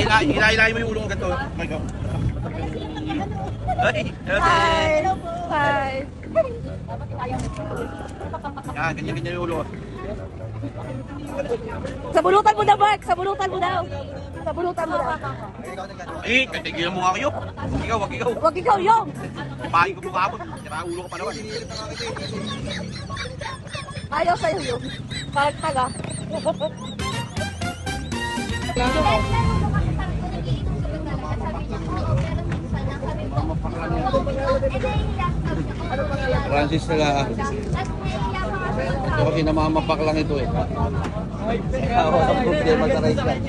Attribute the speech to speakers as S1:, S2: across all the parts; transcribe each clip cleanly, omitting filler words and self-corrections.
S1: Hilahin mo yung ulo ko ganito. My God. Ay,
S2: Hi! Hi!
S1: yan, ganyan yung ulo.
S2: Sabulutan mo na, Mark! Sabulutan mo daw! Sabulutan mo daw!
S1: Ay, tigilan mo nga kayo. Wag ikaw.
S2: Huwag ikaw yung!
S1: Pahin ko mukha mo. Sira ulo ko pa naman.
S2: Ayaw sa'yo yung. Parang taga.
S1: Francis na ito kasi namamapak lang ito eh. Walang problema sa rice yan.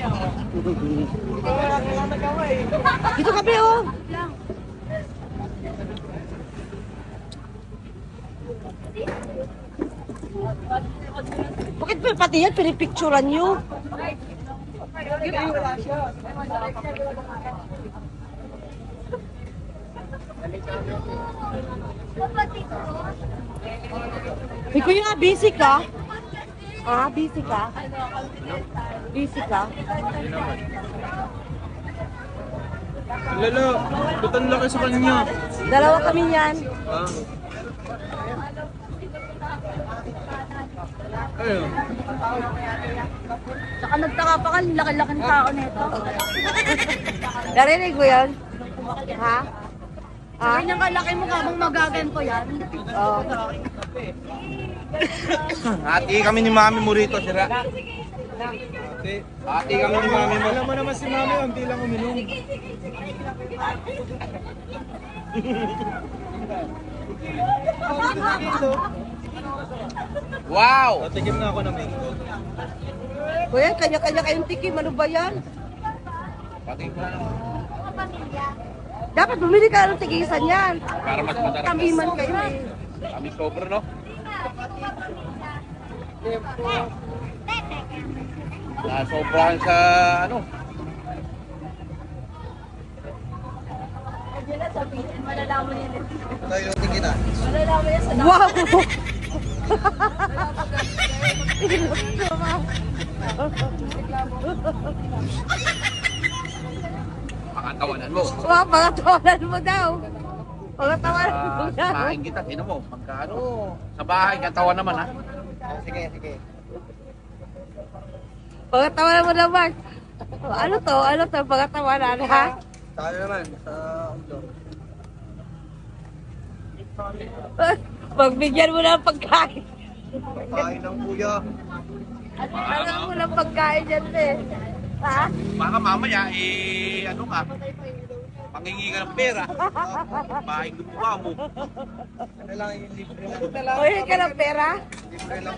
S2: Dito kami, oh! Bakit ba pati yan pinipicturan nyo? Hey, kuya, busy ka? Ah, busy ka? Busy ka?
S1: Lalo, butan lang kayo sa kanya.
S2: Dalawa kami yan.
S1: Ayun.
S3: Saka nagtaka pa ka, laki-laki ng tao nito.
S2: Narinig mo yan? Ha? Ha?
S3: Ganyan kalaki mo habang magaganto yan.
S2: Oo.
S1: Ati kami ni Mami mo rito, sira. Ati kami ni Mami mo. Alam mo naman si Mami, hindi lang uminom. Wow! Tikim nga ako ng mango.
S2: Kuya, kanya-kanya kayong tikim. Ano ba yan?
S1: Pati ko na
S2: Dapat bumili ka ng tigisan yan.
S1: para mas masarap.
S2: Tamiman kayo eh.
S1: Kami sober, no? Sobrahan sa ano?
S3: Malalaman yan.
S1: Tayo tingin na.
S3: Malalaman yan sa
S2: Wow!
S1: Pakatawanan mo.
S2: Wow, pangatawanan mo daw. Pangatawanan mo daw.
S1: Sabahin kita, sino mo? Pagka ano? Sa bahay, katawan naman ha? Sige.
S2: Pangatawanan mo daw, Mark. Ano to? Ano to? Pangatawanan, ha?
S1: Tayo naman, sa ulo.
S2: Pagbigyan mo ng pagkain.
S1: Kain ng kuya.
S2: Alam mo ng pagkain dyan eh. Ha?
S1: Baka mamaya, ano ka? Pangingi ka ng pera. Bahay gumawa mo. Ano lang yung libre lang.
S2: Uy, ka ng pera?
S1: Libre lang.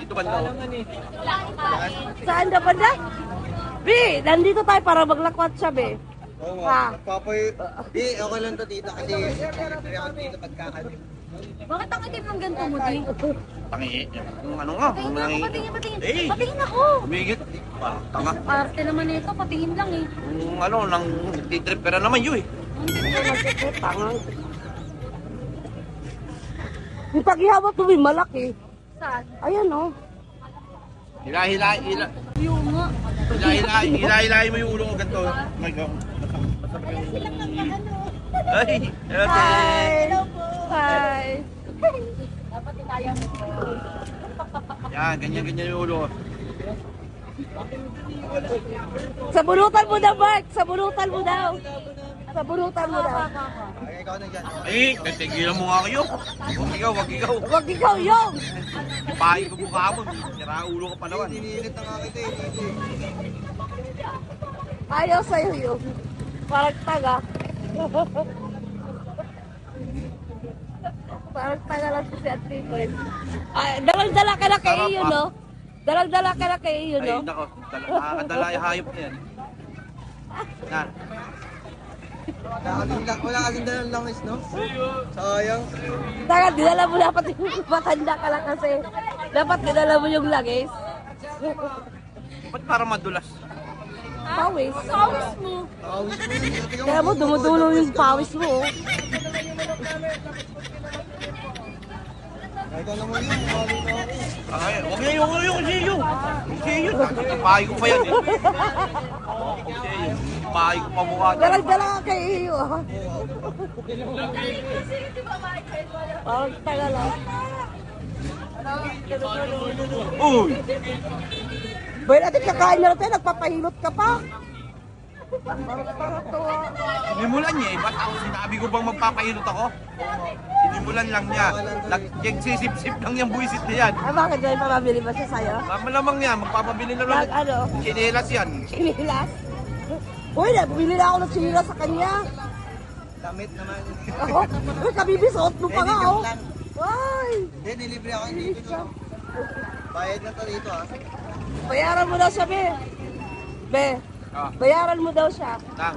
S1: Dito ba daw?
S2: Saan na ba na? Bi, nandito tayo para maglakwat siya, Bi.
S1: Oo
S2: Ha?
S1: Papoy, di, okay lang to dito kasi libre ako dito pagkakalit.
S3: Bakit ang itim ng ganito mo, Di?
S1: Pangingi? Yung ano nga?
S3: Patingin na ako, patingin.
S1: Eh!
S3: Patingin ako.
S1: Umigit. Parang tanga.
S3: Arte naman nito, patingin lang eh.
S1: Yung ano, nang nagtitrip ka na naman yun eh.
S2: Tangang. Yung paghihawak mo, Bi, malaki.
S3: Saan?
S2: Ayan, oh.
S3: Yung nga.
S1: Hilahin mo yung ulo ko ganito. My God. Ay!
S2: Hi! Hi!
S3: Dapat kaya mo.
S1: Yan, ganyan yung ulo ko.
S2: Sabunutan mo daw, Mark! Sabunutan mo daw! Sabunutan mo daw!
S1: Ay, tigilan mo nga kayo. Wag ikaw.
S2: Huwag ikaw yung!
S1: Pahin ko mukha mo. Sira ulo ko pa naman.
S2: Ayaw sa'yo yung. Parang taga. Parang taga lang si Ate Friend. Dalang-dala ka na kay iyo, no? Dalang-dala ka na kay iyo,
S1: Ay,
S2: no?
S1: nako. Nakakadala yung hayop na yan. Na. Wala kasing dalang langis, no? Sayang.
S2: Taga, dinala mo dapat yung matanda ka lang kasi. Dapat dinala mo yung langis.
S1: Ba't para madulas?
S2: Pawis.
S3: Pawis mo.
S2: Kaya mo, dumudulo yung pawis mo, oh.
S4: Ikaw naman yun.
S1: Ay, huwag na yung siyo. Siyo, pahay ko pa yan eh. Siyo, pahay ko pa mukha.
S2: Dalag-dala ka kay iyo. Parang tagal lang.
S1: Uy!
S2: Boy, natin kakain na tayo, nagpapahilot ka pa. Parang tuwa.
S1: Sinimulan niya eh. Ba't ako sinabi ko bang magpapahilot ako? Sinimulan lang niya. Nagsisip-sip lang yung buwisit na yan.
S2: Ah, bakit dahil pamabili ba siya sa'yo?
S1: Malamang yan, magpapabili na lang.
S2: Nag ano?
S1: Chinelas yan.
S2: Sinilas? Uy, bumili na ako ng sinilas sa kanya.
S4: Damit naman.
S2: Oh, uy, kabibisuot mo pa nga, oh.
S4: lang.
S2: Ay,
S4: Hindi, nilibre ako. Hindi dito. Bayad na to dito ah.
S2: bayaran mo daw siya, Be. Be,
S1: Ah,
S2: bayaran mo daw siya.
S1: lang.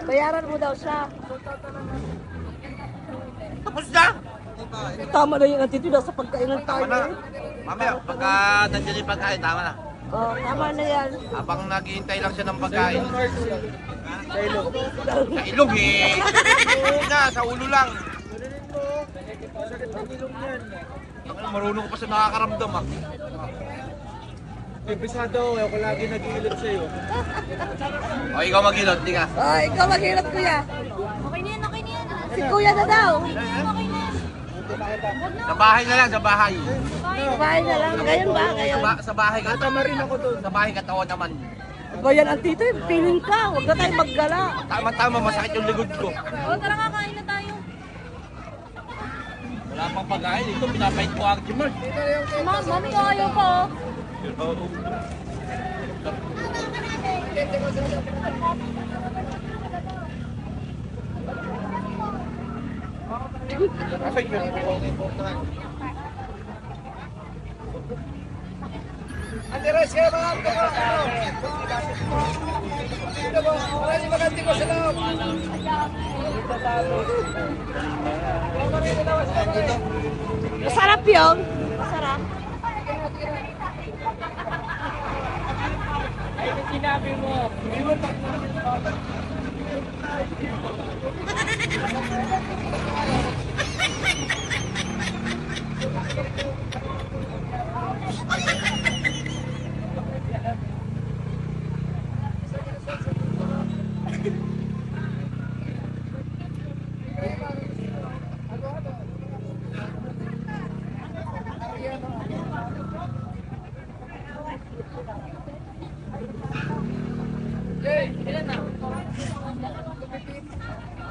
S2: Bayaran mo daw siya.
S1: Tapos na!
S2: Tama na yung attitude sa pagkainan tayo.
S1: Tama na.
S2: Eh.
S1: Mamaya, pagka nandiyan yung pagkain, tama na.
S2: Oh, tama na yan.
S1: Habang naghihintay lang siya ng pagkain. Sa ilong eh. Na, sa ulo lang. Marunong ko pa sa nakakaramdam ah.
S4: Bisado, ako lagi nag-iilot sa'yo.
S1: O, ikaw mag-ilot, di ka.
S2: Oh, ikaw maghirap, kuya.
S3: Okay na yan, okay na yan.
S2: Si kuya na daw.
S3: Okay na yan.
S1: Sa bahay na lang, sa bahay.
S2: Kumain na lang. Ngayon ba? Ngayon.
S1: Sa bahay ka. Tama rin ako doon. Sa bahay ka tawa naman.
S2: Ba yan ang tito? Piling ka. Huwag na tayo maggala.
S1: Tama-tama, masakit yung ligod ko.
S3: O, tara kakain na tayo.
S1: Wala pang pagkain. Ito, pinapait ko ang Jimmer.
S3: Mami, ayaw pa oh.
S4: Andres, kaya mga maraming maganti ko sa loob.
S2: Masarap yun. Masarap.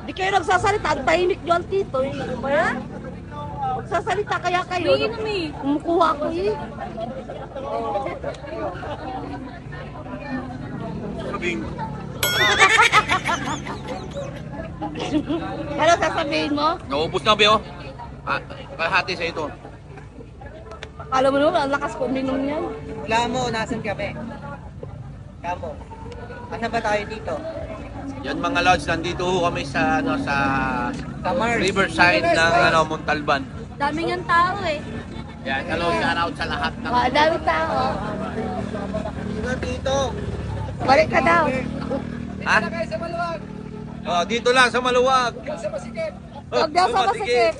S2: Di kayo nagsasalita. Ang tahimik nyo ang tito. Eh. Ano ba yan? Magsasalita kaya kayo.
S3: May inom eh.
S2: Kumukuha ko eh.
S1: Sabihin ko.
S2: Ano sasabihin mo?
S1: Naubos na, Beo. Ah, kalahati sa ito.
S2: Alam mo naman, ang lakas ko uminom yan.
S4: Wala mo, nasan kami? Kamo. Asan ba tayo dito?
S1: Yan mga lods, nandito ho kami sa
S4: Mars.
S1: Riverside ng Montalban.
S3: Daming ang tao eh.
S1: Yan, hello, shout out sa lahat ng
S2: Ah, dami tao.
S4: Dito, dito.
S2: Balik ka daw.
S1: Ha? Oh, dito lang sa Maluwag.
S2: Huwag daw sa masikip.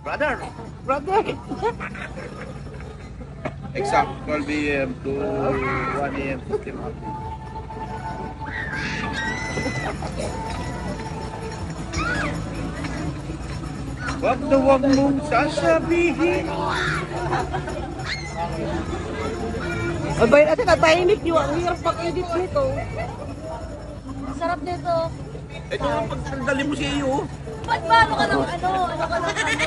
S1: Brother.
S2: Brother.
S1: Exact 12 a.m. to 1 a.m. Wag na wag mong sasabihin.
S2: Abay natin, natahimik nyo. Ang hirap pag-edit nito.
S3: Sarap nito.
S1: Ito ang pagtanggalin mo si iyo.
S3: Ba't ba? Ano ka ng ano? Ano ka ng ano?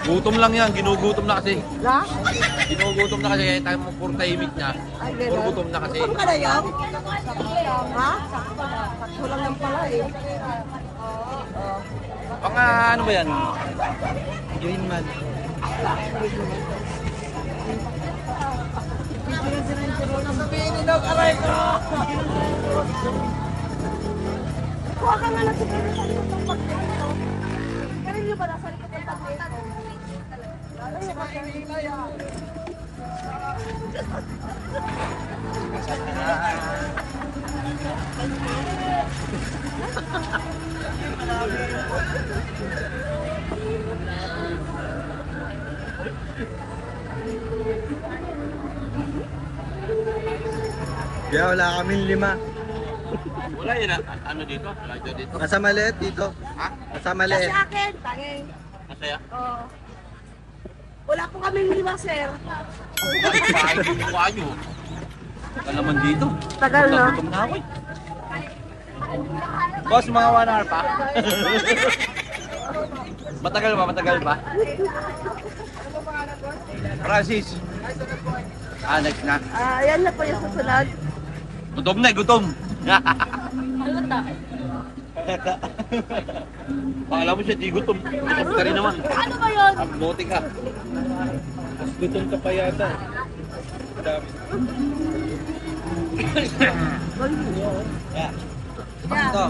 S1: Gutom lang yan, ginugutom na kasi.
S2: Na?
S1: Ginugutom na kasi kaya tayo mo puro tahimik na.
S2: Ay,
S1: Puro gutom na kasi.
S2: Saan ka na yan? Ha? Sakto lang yan pala eh.
S1: Pang ano ba yan?
S4: Green man.
S2: Kuha ka nga lang siguro sa likod ng pagkakas. Kaya nyo ba nasa likod ng pagkakas? Ay,
S4: Kaya wala kaming 5.
S1: Wala yun, ano dito? Wala dito.
S4: Nasa maliit dito.
S1: Ha?
S4: Nasa
S2: Kasi
S4: maliit.
S2: akin, tangin.
S1: Masaya?
S2: Oo. Wala po kaming 5, sir.
S1: Bahay yung mukha nyo. Wala naman dito.
S2: Tagal, no?
S1: Gutom na ako eh. Boss, mga 1 hour pa. Matagal ba? Matagal ba? Francis. Next na.
S2: Yan na po yung susunod.
S1: Gutom na, gutom. Pakala mo siya, di gutom. Gutom ka rin naman.
S3: Ano ba yun?
S1: Bote ka.
S4: Mas gutom ka pa yata. Dami. Yeah. Ito.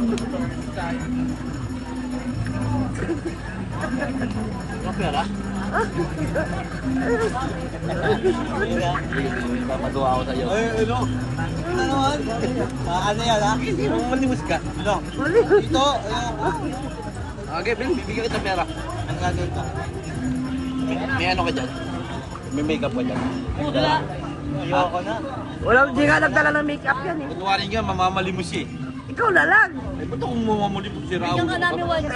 S1: Ano pera? Papatuwa ako sa'yo.
S4: Ay, ano? Ano yan? Ano yan, ha?
S1: Yung malimus ka. Ano?
S4: Ito, ayoko.
S1: Okay, bibigyan kita pera.
S4: Ang gagawin ko.
S1: May ano ka dyan? May makeup ka dyan?
S4: Ayoko na.
S2: Wala, di ka nagdala ng makeup yan eh.
S1: Kunwarin ka, mamamalimus eh.
S2: Ikaw na lang.
S1: Eh, ba't akong mamamalimus si Raul?
S3: Bigyan ka namin 1K.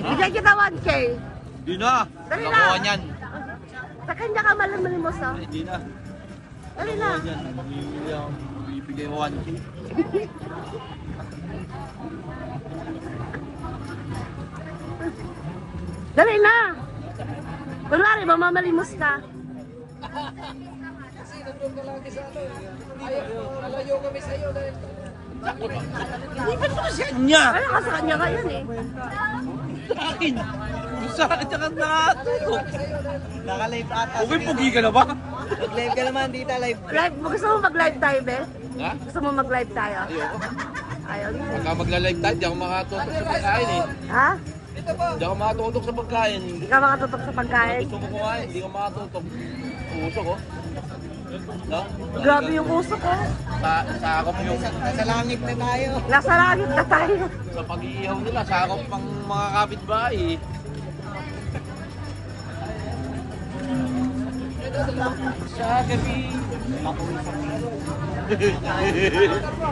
S2: Bigyan kita 1K.
S1: Di na.
S2: Dali na.
S1: Nakuha niyan.
S2: Sa kanya ka malimos, no?
S1: Eh, di na.
S2: Dali na.
S1: Yan. Bibigay mo 1K.
S2: Dali na. Kunwari, mamalimos ka.
S1: Ba't mo kasi kanya?
S2: Ano ka sa kanya ngayon eh?
S1: Sa akin. Sa akin ka natutok.
S4: Naka-live ata.
S1: Okay, pugi ka na ba?
S4: Mag-live ka naman, dito live.
S2: Live, gusto mo mag-live tayo, be?
S1: Ha?
S2: Gusto mo mag-live tayo?
S1: Ayoko.
S2: Ayaw din.
S1: Pagka magla-live tayo, di ako makatutok sa pagkain eh.
S2: Ha?
S1: Di ako makatutok sa pagkain.
S2: Hindi ka makatutok sa pagkain?
S1: Gusto mo kumain, hindi ka makatutok. Uso ko. No?
S2: Grabe yung uso ko.
S1: Sakop yung
S4: Nasa langit na tayo.
S2: Nasa langit na tayo.
S1: sa pag-iihaw nila, sakop pang mga kapitbahay. Sa gabi.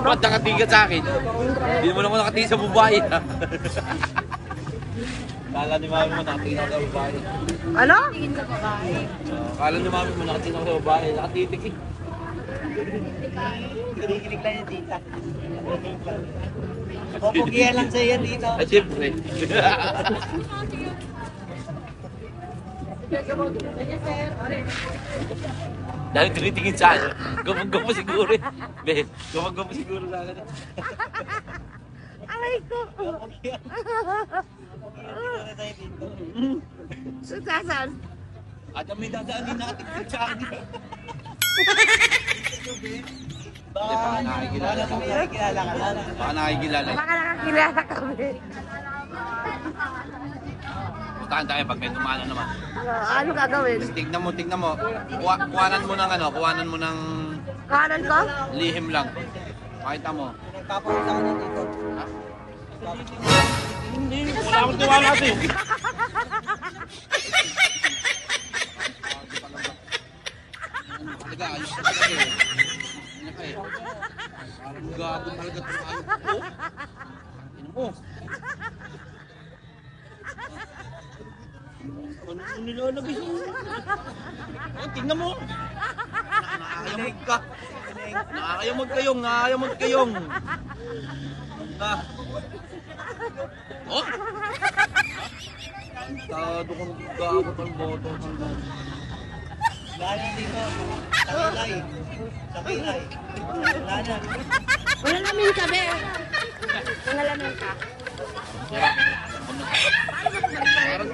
S1: Ba't nakatingin sa akin? Hindi mo naman nakatingin sa babae. Kala ni mami mo nakatingin ako sa babae.
S2: Ano?
S3: Tingin sa babae.
S1: Kala ni mami mo nakatingin ako sa babae. Nakatitik eh.
S4: Kinikilig lang yung tita. Pupugihan lang sa'yo yan dito.
S1: Ay, siyempre. Dahil tinitingin sa akin. Gumag-gumo siguro eh. Be, gumag-gumo siguro sa akin.
S2: Aray ko. Saan?
S1: At may dadaanin natin sa akin. Baka nakikilala ka.
S4: Nakikilala ka lang.
S1: Baka nakikilala.
S2: Baka nakakilala kami.
S1: Puntahan tayo pag may tumana naman.
S2: Ano gagawin?
S1: Tignan mo. Kuhanan mo ng
S2: Kanan ko?
S1: lihim lang. Makita mo.
S4: Nagpapakusa ko na dito.
S1: Ha? Hindi, wala akong tiwala sa'yo. Talaga, ayos ka talaga eh. Ano ka eh? Parang gago talaga ito. Ano mo? Ano nilalabis mo? Tingnan mo. Nakakayamag ka. Nakakayamag kayong. Ah. Oh? Tado kong gago ng boto.
S4: Dahil dito, sa kilay. Sa kilay. Wala na.
S2: Wala namin kami. Wala namin ka.
S1: Parang